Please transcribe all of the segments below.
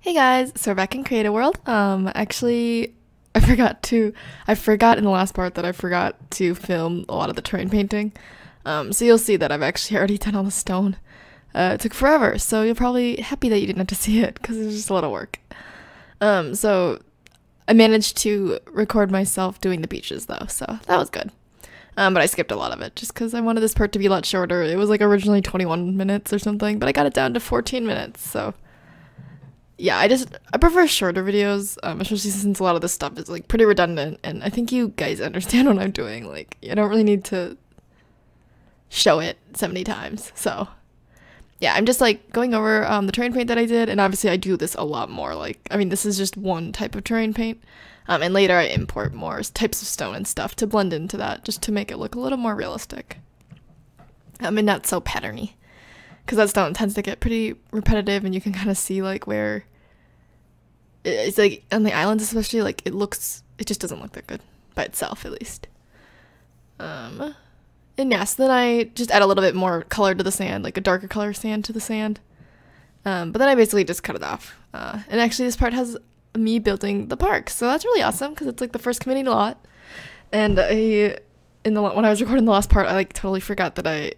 Hey guys, so we're back in Creative World. Actually, I forgot in the last part that I forgot to film a lot of the terrain painting. So you'll see that I've actually already done all the stone. It took forever, so you're probably happy that you didn't have to see it, because it was just a lot of work. So I managed to record myself doing the beaches though, so that was good. But I skipped a lot of it, just because I wanted this part to be a lot shorter. It was like originally 21 minutes or something, but I got it down to 14 minutes, so yeah, I prefer shorter videos, especially since a lot of this stuff is like pretty redundant, and I think you guys understand what I'm doing. Like, I don't really need to show it so many times. So yeah, I'm just like going over the terrain paint that I did, and obviously I do this a lot more. Like, I mean, this is just one type of terrain paint, and later I import more types of stone and stuff to blend into that, just to make it look a little more realistic. And not so patterny, because that stone tends to get pretty repetitive, and you can kind of see like where it's like on the islands, especially, like it just doesn't look that good by itself, at least. And yeah, so then I just add a little bit more color to the sand, like a darker color sand to the sand. But then I basically just cut it off. And actually, this part has me building the park, so that's really awesome because it's like the first community lot. And when I was recording the last part, I like totally forgot that I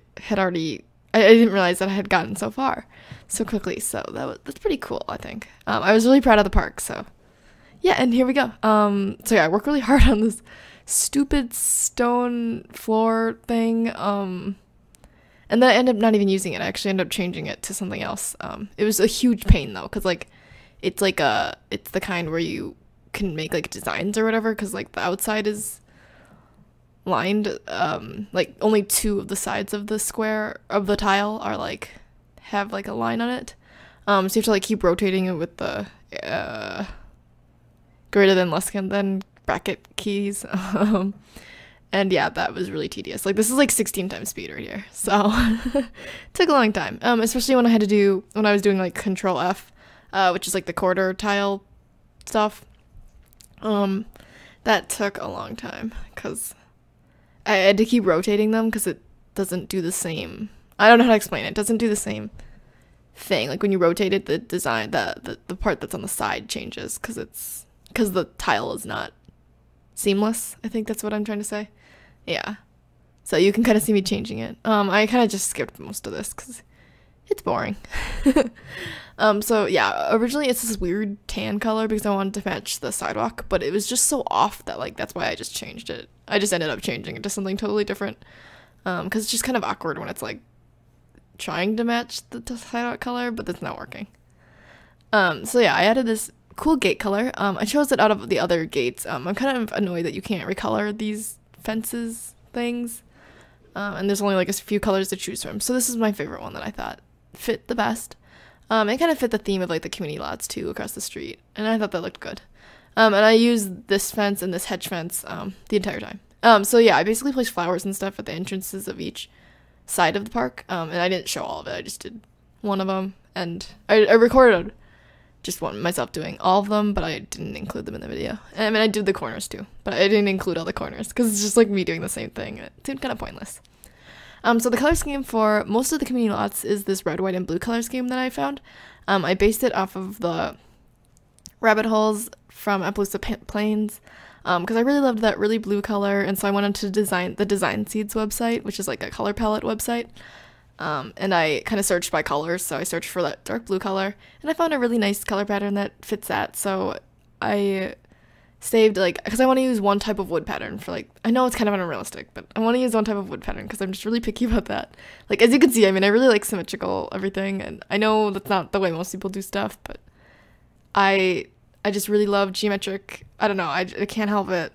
didn't realize that I had gotten so far so quickly, so that's pretty cool, I think. I was really proud of the park, so yeah, and here we go. So yeah, I worked really hard on this stupid stone floor thing, and then I ended up not even using it. I actually ended up changing it to something else. It was a huge pain though, because like it's the kind where you can make like designs or whatever, because like the outside is lined, like only two of the sides of the square of the tile are like have like a line on it, so you have to like keep rotating it with the greater than less than bracket keys. And yeah, that was really tedious. Like, this is like 16 times speed right here, so it took a long time, especially when I was doing like Control F, which is like the quarter tile stuff. That took a long time because I had to keep rotating them because it doesn't do the same. I don't know how to explain it. It doesn't do the same thing. Like when you rotate it, the design, the part that's on the side changes because the tile is not seamless. I think that's what I'm trying to say. Yeah. So you can kind of see me changing it. I kind of just skipped most of this because it's boring. So yeah, originally it's this weird tan color because I wanted to match the sidewalk, but it was just so off that like that's why I just changed it. I just ended up changing it to something totally different, because it's just kind of awkward when it's like trying to match the sidewalk color, but that's not working. So yeah, I added this cool gate color. I chose it out of the other gates. I'm kind of annoyed that you can't recolor these fences things, and there's only like a few colors to choose from. So this is my favorite one that I thought fit the best. It kind of fit the theme of like the community lots too across the street, and I thought that looked good. And I used this fence and this hedge fence the entire time. So yeah, I basically placed flowers and stuff at the entrances of each side of the park, and I didn't show all of it. I just did one of them, and I recorded just one myself doing all of them, but I didn't include them in the video. I mean, I did the corners too, but I didn't include all the corners because it's just like me doing the same thing. It seemed kind of pointless. So the color scheme for most of the community lots is this red, white, and blue color scheme that I found. I based it off of the rabbit holes from Appaloosa Plains, because I really loved that really blue color, and so I wanted to design the Design Seeds website, which is like a color palette website. And I kind of searched by colors, so I searched for that dark blue color, and I found a really nice color pattern that fits that, so I saved, like, because I want to use one type of wood pattern for, like, I know it's kind of unrealistic, but I want to use one type of wood pattern because I'm just really picky about that. Like, as you can see, I mean, I really like symmetrical everything, and I know that's not the way most people do stuff, but I just really love geometric. I don't know, I can't help it.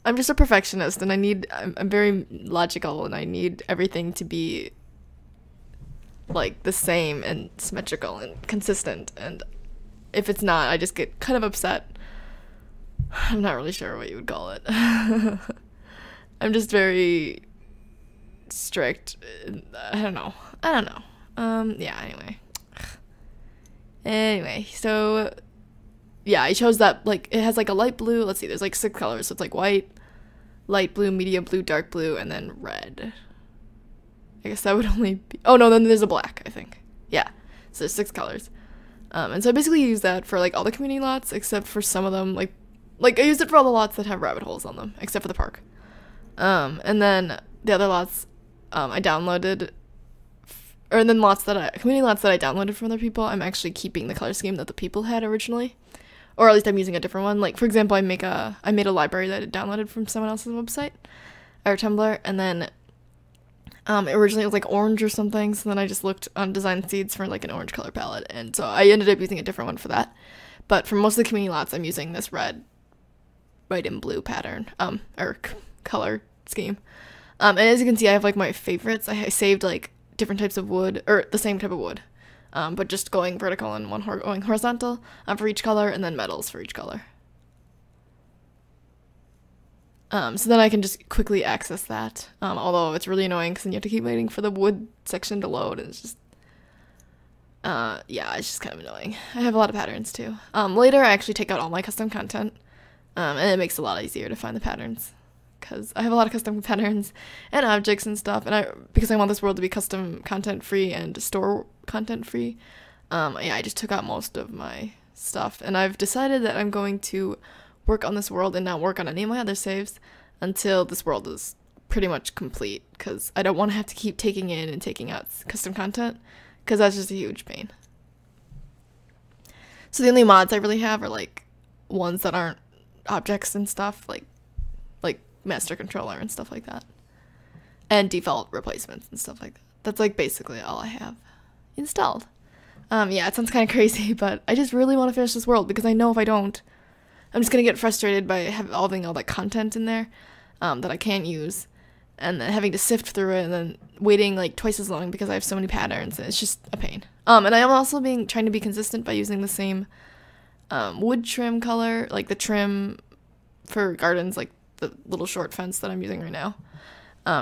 I'm just a perfectionist, and I'm very logical, and I need everything to be like the same and symmetrical and consistent, and if it's not, I just get kind of upset. I'm not really sure what you would call it. I'm just very strict. I don't know. Yeah, anyway, so yeah, I chose that, like, it has like a light blue. Let's see, there's like 6 colors, so it's like white, light blue, medium blue, dark blue, and then red. I guess that would only be, oh no, then there's a black, I think. Yeah, so there's 6 colors. And so I basically use that for like all the community lots except for some of them, like I use it for all the lots that have rabbit holes on them except for the park. And then the other lots I downloaded, and then community lots that I downloaded from other people, I'm actually keeping the color scheme that the people had originally, or at least I'm using a different one. Like for example, I made a library that I downloaded from someone else's website or Tumblr, and then originally it was like orange or something, so then I just looked on Design Seeds for like an orange color palette, and so I ended up using a different one for that. But for most of the community lots, I'm using this red, white, and blue pattern, or color scheme. And as you can see, I have like my favorites. I saved like different types of wood, or the same type of wood, but just going vertical and one going horizontal for each color, and then metals for each color. So then I can just quickly access that, although it's really annoying because then you have to keep waiting for the wood section to load, and it's just, yeah, it's just kind of annoying. I have a lot of patterns too. Later I actually take out all my custom content, and it makes it a lot easier to find the patterns, because I have a lot of custom patterns and objects and stuff, and because I want this world to be custom content free and store content free, yeah, I just took out most of my stuff, and I've decided that I'm going to work on this world and not work on any of my other saves until this world is pretty much complete, because I don't want to have to keep taking in and taking out custom content, because that's just a huge pain. So the only mods I really have are like ones that aren't objects and stuff, like master controller and stuff like that, and default replacements and stuff like that. That's like basically all I have installed. Yeah, it sounds kind of crazy, but I just really want to finish this world, because I know if I don't, I'm just gonna get frustrated by having all that content in there that I can't use, and then having to sift through it, and then waiting like twice as long because I have so many patterns, and it's just a pain. And I am also trying to be consistent by using the same wood trim color, like the trim for gardens, like the little short fence that I'm using right now.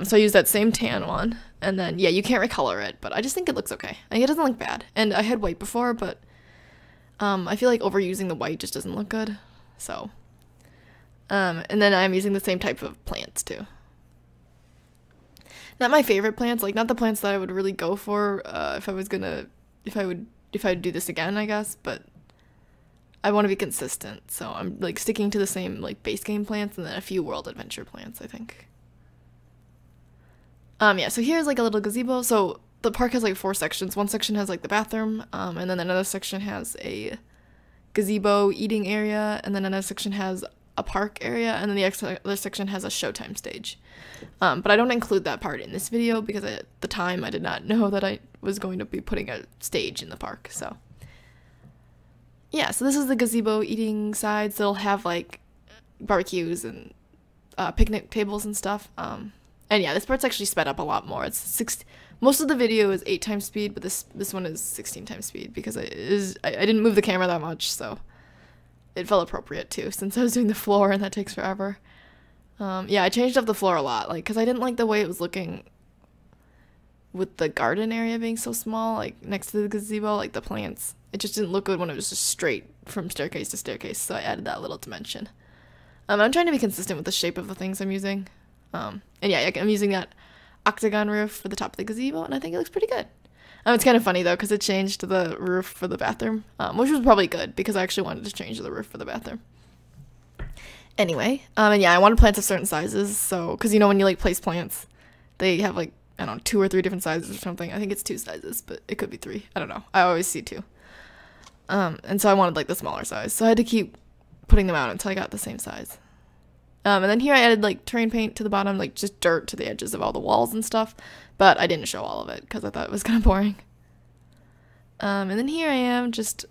So I use that same tan one, and then yeah, you can't recolor it, but I just think it looks okay. Like, it doesn't look bad, and I had white before, but I feel like overusing the white just doesn't look good. So, and then I'm using the same type of plants too. Not my favorite plants, like not the plants that I would really go for if I would do this again, I guess, but I want to be consistent, so I'm like sticking to the same like base game plants and then a few world adventure plants, I think. Yeah, so here's like a little gazebo. So the park has like 4 sections. One section has like the bathroom, and then another section has a gazebo eating area, and then another section has a park area, and then the other section has a showtime stage. But I don't include that part in this video because at the time I did not know that I was going to be putting a stage in the park. So yeah, so this is the gazebo eating side, so it'll have like barbecues and picnic tables and stuff. And yeah, this part's actually sped up a lot more. Most of the video is 8 times speed, but this one is 16 times speed because I didn't move the camera that much, so it felt appropriate too, since I was doing the floor and that takes forever. Yeah, I changed up the floor a lot, like, because I didn't like the way it was looking with the garden area being so small, like, next to the gazebo, like, the plants. It just didn't look good when it was just straight from staircase to staircase, so I added that little dimension. I'm trying to be consistent with the shape of the things I'm using. And yeah, I'm using that octagon roof for the top of the gazebo, and I think it looks pretty good. It's kind of funny though, because it changed the roof for the bathroom, which was probably good because I actually wanted to change the roof for the bathroom. Anyway, and yeah, I wanted plants of certain sizes, so, because you know when you like place plants, they have like, I don't know, 2 or 3 different sizes or something. I think it's 2 sizes, but it could be 3. I don't know. I always see 2. And so I wanted like the smaller size, so I had to keep putting them out until I got the same size. And then here I added like terrain paint to the bottom, like just dirt to the edges of all the walls and stuff, but I didn't show all of it because I thought it was kind of boring. And then here I am just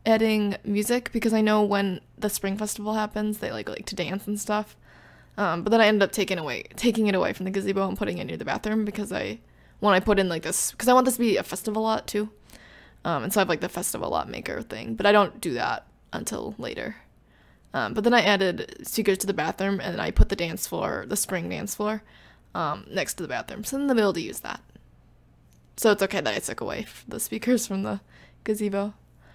adding music because I know when the spring festival happens, they like to dance and stuff. But then I ended up taking it away from the gazebo and putting it near the bathroom because when I put in like this, because I want this to be a festival lot too. And so I have like the festival lot maker thing, but I don't do that until later. But then I added speakers to the bathroom, and then I put the spring dance floor, next to the bathroom. So then they'll be able to use that. So it's okay that I took away the speakers from the gazebo.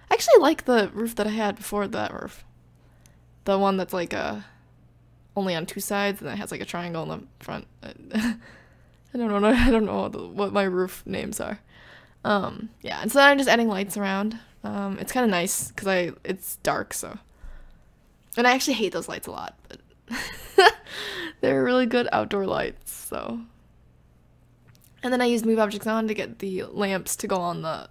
I actually like the roof that I had before that roof. The one that's like only on 2 sides, and then it has like a triangle in the front. I don't know what my roof names are. Yeah, and so I'm just adding lights around. It's kind of nice because it's dark, so. And I actually hate those lights a lot, but they're really good outdoor lights, so. And then I used Move Objects On to get the lamps to go on the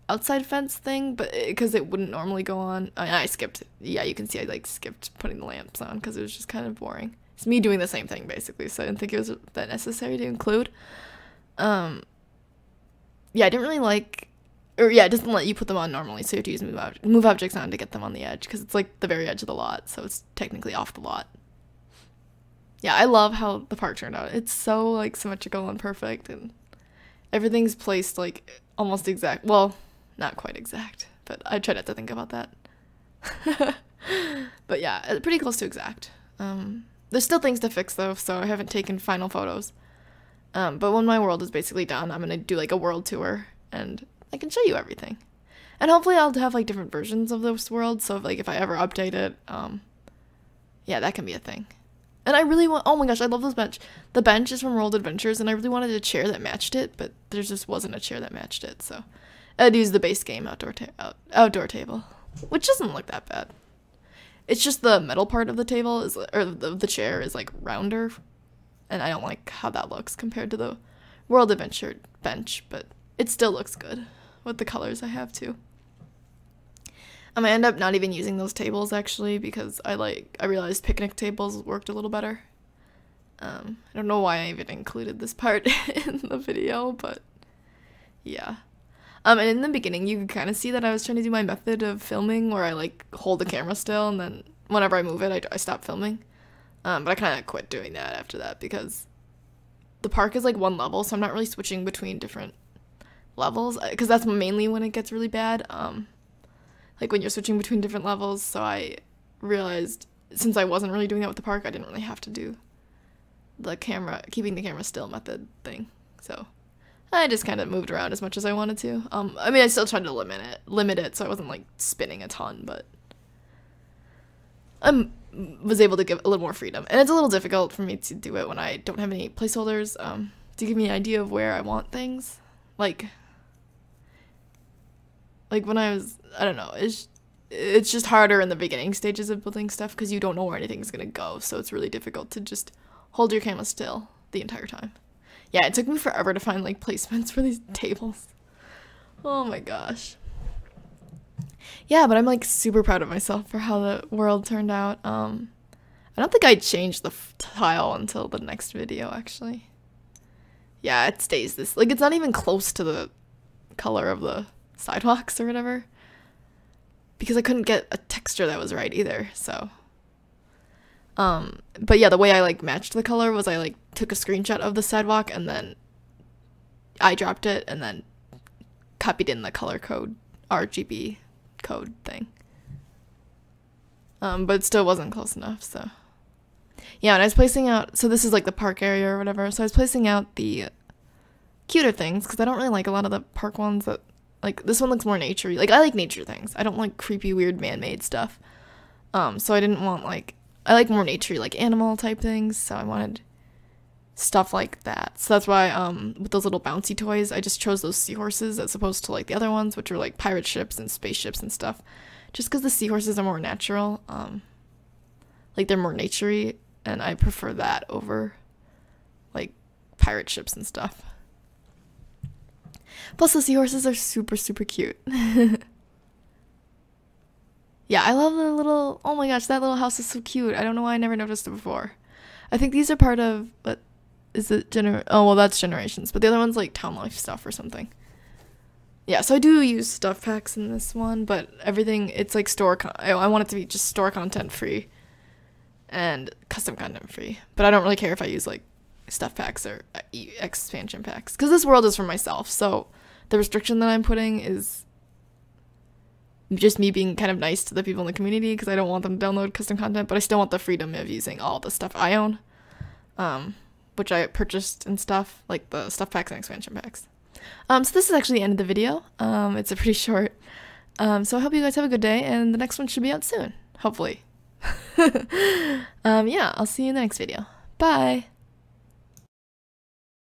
outside fence thing, but because it wouldn't normally go on. I skipped. Yeah, you can see I like skipped putting the lamps on because it was just kind of boring. It's me doing the same thing basically, so I didn't think it was that necessary to include. Yeah, I didn't really like, or yeah, it doesn't let you put them on normally, so you have to use Move Objects On to get them on the edge because it's like the very edge of the lot, so it's technically off the lot. Yeah, I love how the park turned out. It's so like symmetrical and perfect, and everything's placed like almost exact. Well, not quite exact, but I try not to think about that. But yeah, pretty close to exact. There's still things to fix though, so I haven't taken final photos. But when my world is basically done, I'm gonna do like a world tour, and I can show you everything. And hopefully I'll have like different versions of this world, so if I ever update it, yeah, that can be a thing. And I really want, oh my gosh, I love this bench. The bench is from World Adventures, and I really wanted a chair that matched it, but there just wasn't a chair that matched it, so I'd use the base game outdoor table, which doesn't look that bad. It's just the metal part of the table is, or the chair is like rounder, and I don't like how that looks compared to the World Adventure bench, but it still looks good with the colors I have too. I end up not even using those tables actually because I realized picnic tables worked a little better. I don't know why I even included this part in the video, but yeah. And in the beginning you could kind of see that I was trying to do my method of filming where I like hold the camera still and then whenever I move it I stop filming. But I kind of quit doing that after that because the park is like one level, so I'm not really switching between different levels because that's mainly when it gets really bad. Like when you're switching between different levels, so I realized since I wasn't really doing that with the park, I didn't really have to do the keeping the camera still method thing. So I just kind of moved around as much as I wanted to. I mean, I still tried to limit it, so I wasn't like spinning a ton, but I was able to give a little more freedom. And it's a little difficult for me to do it when I don't have any placeholders to give me an idea of where I want things. Like when I don't know, it's just harder in the beginning stages of building stuff because you don't know where anything's gonna go, so it's really difficult to just hold your camera still the entire time. Yeah, it took me forever to find like placements for these tables. Oh my gosh. Yeah, but I'm like super proud of myself for how the world turned out. I don't think I changed the tile until the next video actually. Yeah, it stays this, like it's not even close to the color of the sidewalks or whatever because I couldn't get a texture that was right either, so but yeah, the way I like matched the color was I like took a screenshot of the sidewalk and then I dropped it and then copied in the color code RGB code thing, but it still wasn't close enough. So yeah, and I was placing out, so this is like the park area or whatever, so I was placing out the cuter things because I don't really like a lot of the park ones that, like, this one looks more naturey. Like, I like nature things. I don't like creepy, weird, man-made stuff. So I didn't want, like, I like more naturey, like, animal type things, so I wanted stuff like that. So that's why, with those little bouncy toys, I just chose those seahorses as opposed to, like, the other ones, which are, like, pirate ships and spaceships and stuff. Just because the seahorses are more natural. Like, they're more naturey, and I prefer that over, like, pirate ships and stuff. Plus, the seahorses are super, super cute. Yeah, I love the little, oh my gosh, that little house is so cute. I don't know why I never noticed it before. I think these are part of, what is it, oh, well, that's Generations, but the other one's like Town Life stuff or something. Yeah, so I do use stuff packs in this one, but everything, it's like I want it to be just store content free and custom content free. But I don't really care if I use like stuff packs or expansion packs, because this world is for myself, so the restriction that I'm putting is just me being kind of nice to the people in the community because I don't want them to download custom content, but I still want the freedom of using all the stuff I own, which I purchased and stuff, like the stuff packs and expansion packs. So this is actually the end of the video. It's a pretty short, so I hope you guys have a good day, and the next one should be out soon, hopefully. Yeah, I'll see you in the next video. Bye!